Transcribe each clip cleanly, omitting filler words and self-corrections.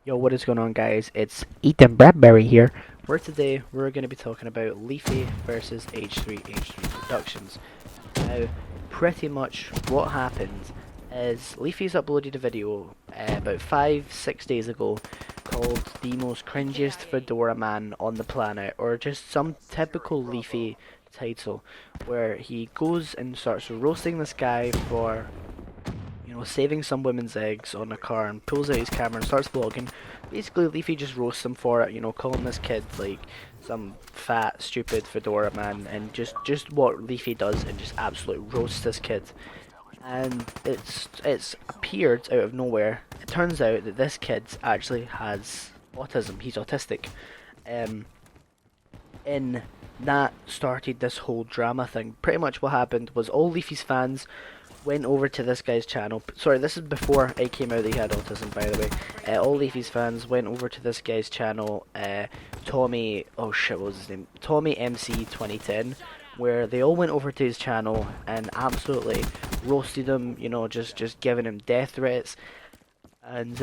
Yo, what is going on, guys? It's Ethan Bradbury here, where today we're going to be talking about Leafy versus H3H3 Productions. Now, pretty much what happened is Leafy's uploaded a video about 5-6 days ago called the most cringiest fedora man on the planet, or just some typical Leafy title, where he goes and starts roasting this guy for saving some women's eggs on a car, and pulls out his camera and starts vlogging. Basically, Leafy just roasts him for it, calling this kid like some fat, stupid fedora man, and just what Leafy does, and just absolutely roasts this kid. And it's appeared out of nowhere. It turns out that this kid actually has autism. He's autistic. And that started this whole drama thing. Pretty much what happened was all Leafy's fans went over to this guy's channel. Sorry, this is before it came out that he had autism, by the way. All Leafy's fans went over to this guy's channel, Tommy, oh shit, what was his name? Tommy MC 2010, where they all went over to his channel and absolutely roasted him, just giving him death threats. And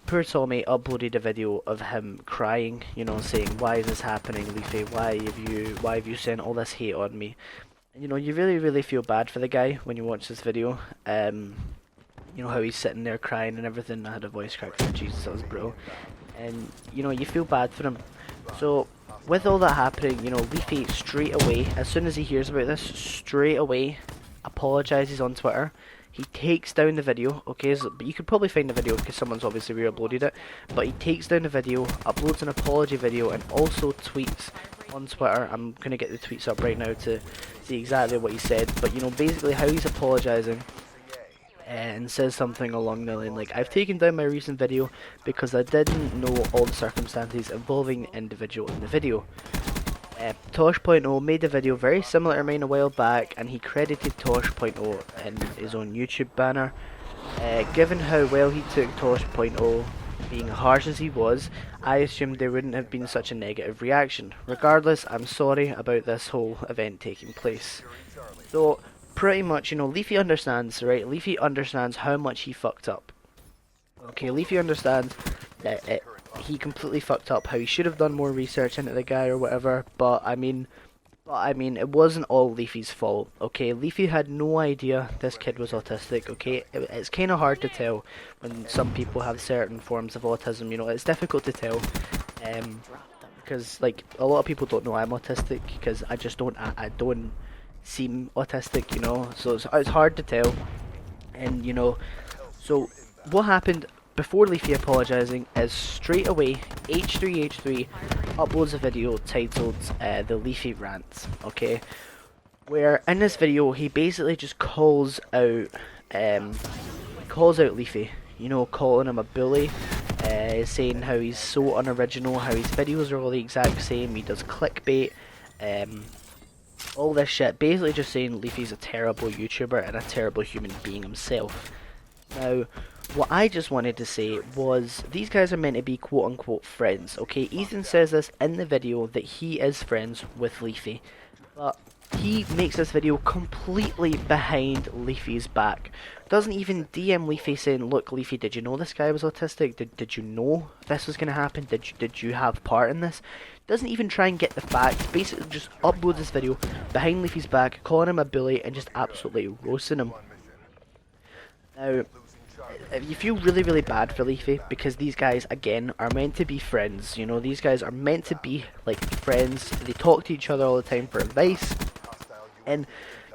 poor Tommy uploaded a video of him crying, saying, "Why is this happening, Leafy? Why have you sent all this hate on me?" And, you really feel bad for the guy when you watch this video. How he's sitting there crying and everything. I had a voice crack for Jesus, that was brutal. And you feel bad for him. So with all that happening, Leafy straight away, as soon as he hears about this, straight away apologizes on Twitter. He takes down the video, okay, but you could probably find the video because someone's obviously re-uploaded it, but he takes down the video, uploads an apology video, and also tweets on Twitter. I'm going to get the tweets up right now to see exactly what he said, but basically how he's apologising, and says something along the line like, "I've taken down my recent video because I didn't know all the circumstances involving the individual in the video. Tosh.0 made a video very similar to mine a while back, and he credited Tosh.0 in his own YouTube banner. Given how well he took Tosh.0 being harsh as he was, I assumed there wouldn't have been such a negative reaction. Regardless, I'm sorry about this whole event taking place." So, pretty much, Leafy understands, right? Leafy understands how much he fucked up. Okay, Leafy understands that he completely fucked up, how he should have done more research into the guy or whatever, but I mean, it wasn't all Leafy's fault, okay? Leafy had no idea this kid was autistic, okay? It's kind of hard to tell when some people have certain forms of autism, it's difficult to tell, because, like, a lot of people don't know I'm autistic, because I just don't, I don't seem autistic, so it's hard to tell, and, so what happened before Leafy apologising is straight away H3H3 uploads a video titled The Leafy Rant, okay, where in this video he basically just calls out Leafy, calling him a bully, saying how he's so unoriginal, how his videos are all the exact same, he does clickbait, all this shit, basically just saying Leafy's a terrible YouTuber and a terrible human being himself. Now, what I just wanted to say was, these guys are meant to be quote-unquote friends, okay? Ethan says this in the video that he is friends with Leafy, but he makes this video completely behind Leafy's back. Doesn't even DM Leafy saying, "Look, Leafy, did you know this guy was autistic? Did you know this was going to happen? Did you have part in this?" Doesn't even try and get the facts, basically just uploads this video behind Leafy's back, calling him a bully and just absolutely roasting him. Now, you feel really bad for Leafy, because these guys, again, are meant to be friends, these guys are meant to be, like, friends, they talk to each other all the time for advice, and,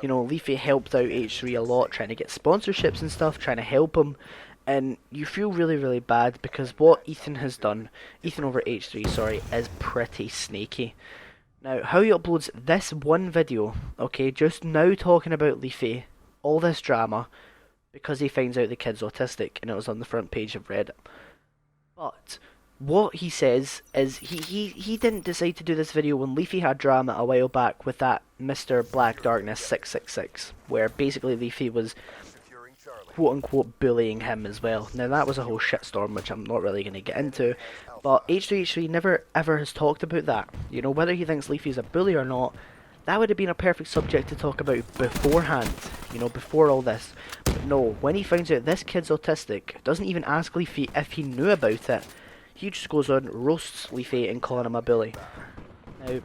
Leafy helped out H3 a lot, trying to get sponsorships and stuff, trying to help him, and you feel really bad, because what Ethan has done, Ethan over H3, sorry, is pretty snaky. Now, how he uploads this one video, okay, just now talking about Leafy, all this drama, because he finds out the kid's autistic, and it was on the front page of Reddit. But what he says is he didn't decide to do this video when Leafy had drama a while back with that Mr. Black Darkness 666, where basically Leafy was quote-unquote bullying him as well. Now that was a whole shitstorm, which I'm not really going to get into, but H3H3 never ever has talked about that. Whether he thinks Leafy's a bully or not, that would have been a perfect subject to talk about beforehand, before all this. But no, when he finds out this kid's autistic, doesn't even ask Leafy if he knew about it. he just goes on, roasts Leafy and calling him a bully. Now,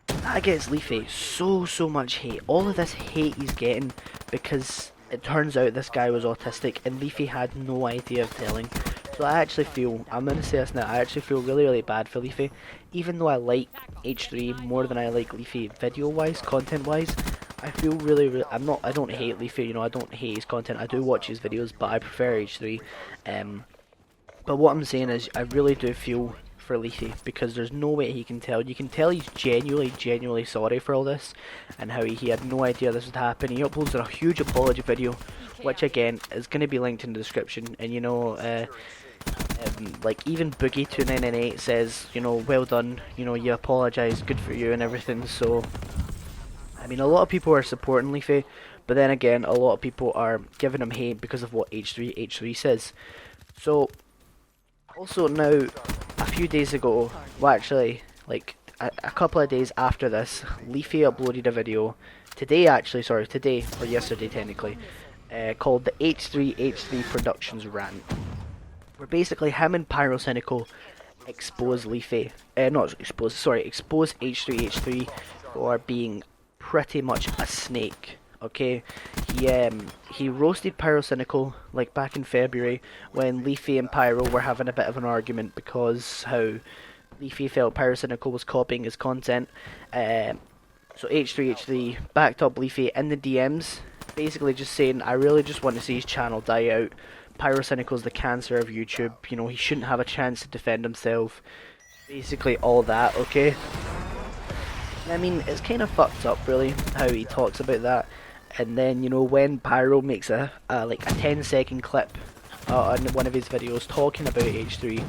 that gets Leafy so much hate. All of this hate he's getting because it turns out this guy was autistic and Leafy had no idea of telling. So I actually feel, I'm going to say this now, I actually feel really bad for Leafy. Even though I like H3 more than I like Leafy video wise, content wise, I feel really, I don't hate Leafy, you know, I don't hate his content, I do watch his videos, but I prefer H3. But what I'm saying is, I really do feel for Leafy, because there's no way he can tell. You can tell he's genuinely sorry for all this, and how he had no idea this would happen. He uploads a huge apology video, which again, is going to be linked in the description, and you know, like even Boogie2998 says, you know, well done, you know, you apologise, good for you and everything. So I mean, a lot of people are supporting Leafy, but then again, a lot of people are giving him hate because of what H3H3 says. So also now, a few days ago, well actually, like a couple of days after this, Leafy uploaded a video, today or yesterday technically, called the H3H3 Productions Rant, where basically him and Pyrocynical expose Leafy, expose H3H3 for being pretty much a snake. Okay, he roasted Pyrocynical like back in February when Leafy and Pyro were having a bit of an argument because how Leafy felt Pyrocynical was copying his content. So H3H3 backed up Leafy in the DMs, basically just saying, I really just want to see his channel die out. Pyrocynical's the cancer of YouTube, you know, he shouldn't have a chance to defend himself. Basically all that, okay? I mean, it's kind of fucked up really, how he talks about that. And then, you know, when Pyro makes a 10-second clip on one of his videos talking about H3,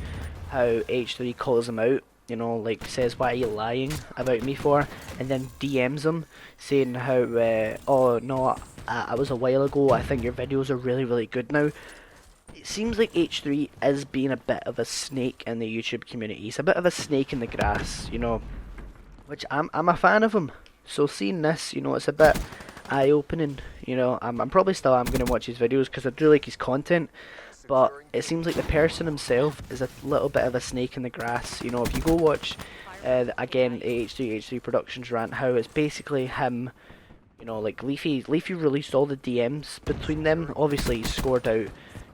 how H3 calls him out, you know, like says, what are you lying about me for? And then DMs him saying how, oh no, I was a while ago, I think your videos are really good now. It seems like H3 is being a bit of a snake in the YouTube community. He's a bit of a snake in the grass, you know, which I'm a fan of him. So seeing this, you know, it's a bit eye-opening, you know. I'm probably still going to watch his videos because I do like his content, but it seems like the person himself is a little bit of a snake in the grass. You know, if you go watch again H3H3 Productions Rant, how it's basically him, you know, like Leafy released all the DMs between them. Obviously he scored out,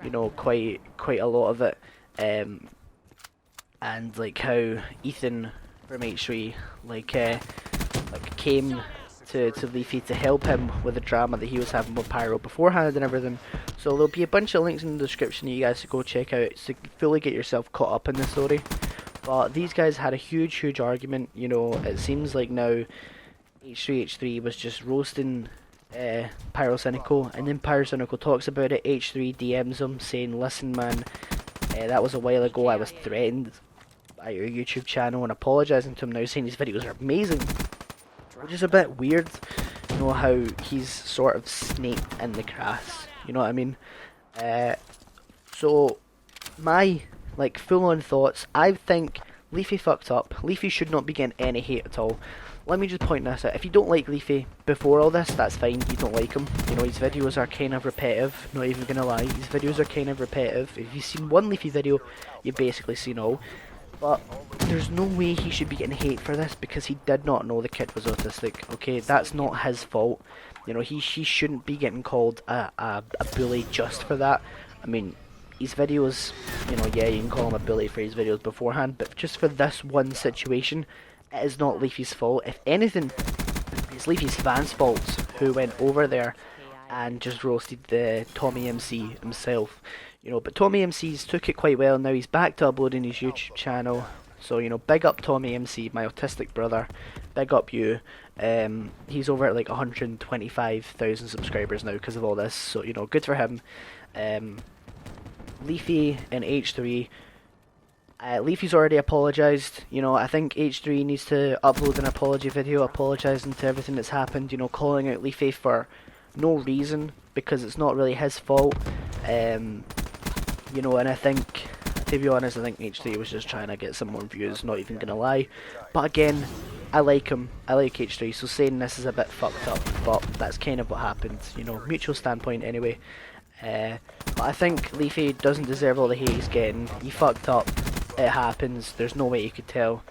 you know, quite a lot of it, and like how Ethan from H3 like came to Leafy to help him with the drama that he was having with Pyro beforehand and everything. So there'll be a bunch of links in the description that you guys to go check out to fully get yourself caught up in the story. But these guys had a huge argument, you know. It seems like now H3H3 was just roasting Pyrocynical, and then Pyrocynical talks about it. H3 DMs him saying, listen man, that was a while ago, I was threatened by your YouTube channel, and apologising to him now, saying his videos are amazing. Which is a bit weird, you know, how he's sort of snaked in the grass, you know what I mean? So my like full on thoughts, I think Leafy fucked up. Leafy should not be getting any hate at all. Let me just point this out. If you don't like Leafy before all this, that's fine, you don't like him. You know, his videos are kind of repetitive, not even gonna lie. His videos are kind of repetitive. If you've seen one Leafy video, you've basically seen all. But there's no way he should be getting hate for this because he did not know the kid was autistic, okay? That's not his fault. You know, he shouldn't be getting called a bully just for that. I mean, his videos, you know, yeah, you can call him a bully for his videos beforehand, but just for this one situation, it is not Leafy's fault. If anything, it's Leafy's fans' fault who went over there and just roasted the Tommy MC himself. You know, but Tommy MC's took it quite well. Now he's back to uploading his YouTube channel. So, you know, big up Tommy MC, my autistic brother. Big up you. He's over at like 125,000 subscribers now because of all this. So, you know, good for him. Leafy and H3. Leafy's already apologised. You know, I think H3 needs to upload an apology video apologising to everything that's happened. You know, calling out Leafy for no reason because it's not really his fault. You know, and I think, to be honest, I think H3 was just trying to get some more views, not even gonna lie. But again, I like him, I like H3, so saying this is a bit fucked up, but that's kind of what happened, you know, mutual standpoint anyway. But I think Leafy doesn't deserve all the hate he's getting. He fucked up, it happens. There's no way you could tell.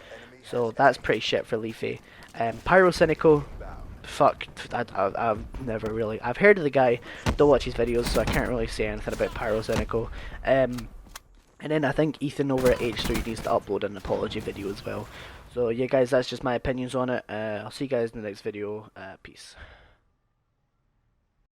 So that's pretty shit for Leafy. Pyrocynical, fuck, I've never really, I've heard of the guy, don't watch his videos, so I can't really say anything about Pyrocynical. And then I think Ethan over at H3 needs to upload an apology video as well. So yeah guys, that's just my opinions on it. I'll see you guys in the next video. Peace.